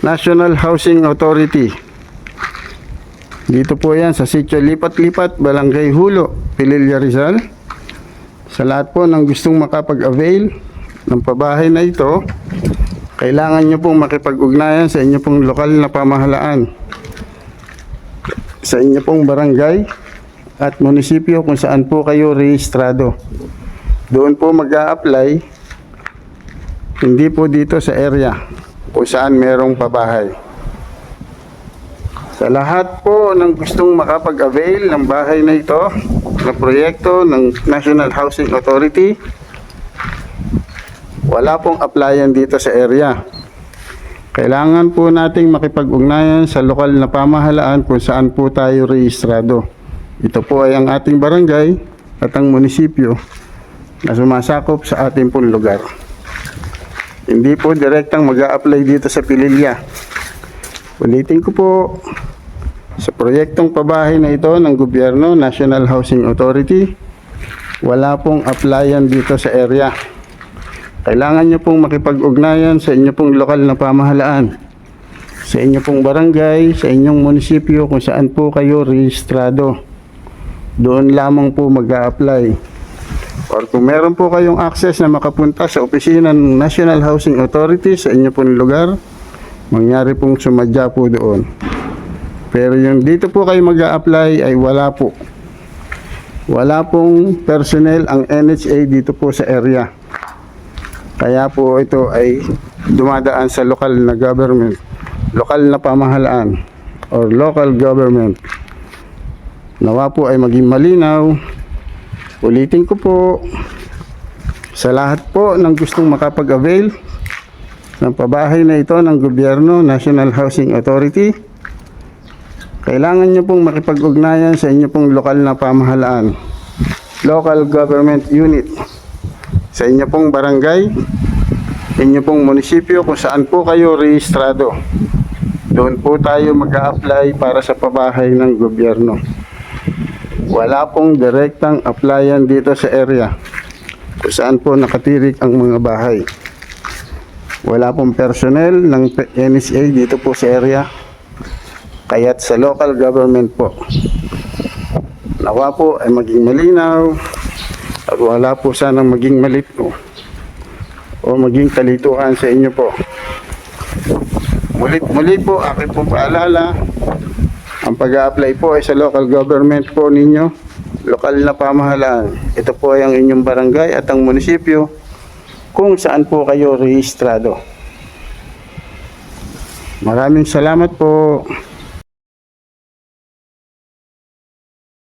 National Housing Authority. Dito po yan sa Sitio Lipat-Lipat, Barangay Hulo, Pililla, Rizal. Sa lahat po ng gustong makapag-avail ng pabahay na ito, kailangan nyo pong makipag-ugnayan sa inyo pong lokal na pamahalaan, sa inyo pong barangay at munisipyo kung saan po kayo rehistrado. Doon po mag-a-apply, hindi po dito sa area kung saan merong pabahay. Sa lahat po ng gustong makapag-avail ng bahay na ito, na proyekto ng National Housing Authority, wala pong applyan dito sa area. Kailangan po nating makipag-ugnayan sa lokal na pamahalaan kung saan po tayo rehistrado. Ito po ay ang ating barangay at ang munisipyo na sumasakop sa ating pong lugar. Hindi po direktang mag-a-apply dito sa Pililla. Ulitin ko po, sa proyektong pabahay na ito ng gobyerno, National Housing Authority, wala pong applyan dito sa area. Kailangan nyo pong makipag-ugnayan sa inyo pong lokal na pamahalaan, sa inyo pong barangay, sa inyong munisipyo kung saan po kayo rehistrado. Doon lamang po mag-a-apply. Or kung meron po kayong access na makapunta sa opisina ng National Housing Authority sa inyo pong lugar, mangyari pong sumadya po doon. Pero yung dito po kayo mag-a-apply ay wala po. Wala pong personnel ang NHA dito po sa area. Kaya po ito ay dumadaan sa lokal na government, lokal na pamahalaan, or local government. Nawa po ay maging malinaw. Ulitin ko po, sa lahat po ng gustong makapag-avail ng pabahay na ito ng gobyerno, National Housing Authority, kailangan nyo pong makipag-ugnayan sa inyo pong lokal na pamahalaan, local government unit, sa inyo pong barangay, inyo pong munisipyo kung saan po kayo rehistrado. Doon po tayo mag-a-apply para sa pabahay ng gobyerno. Wala pong direktang applyan dito sa area kung saan po nakatirik ang mga bahay. Wala pong personnel ng NSA dito po sa area, kaya't sa local government po. Nawa po ay maging malinaw at wala po sanang maging malito o maging kalituhan sa inyo po. Muli po, aking po paalala, ang pag-a-apply po ay sa local government po ninyo, lokal na pamahalaan. Ito po ay ang inyong barangay at ang munisipyo kung saan po kayo rehistrado. Maraming salamat po.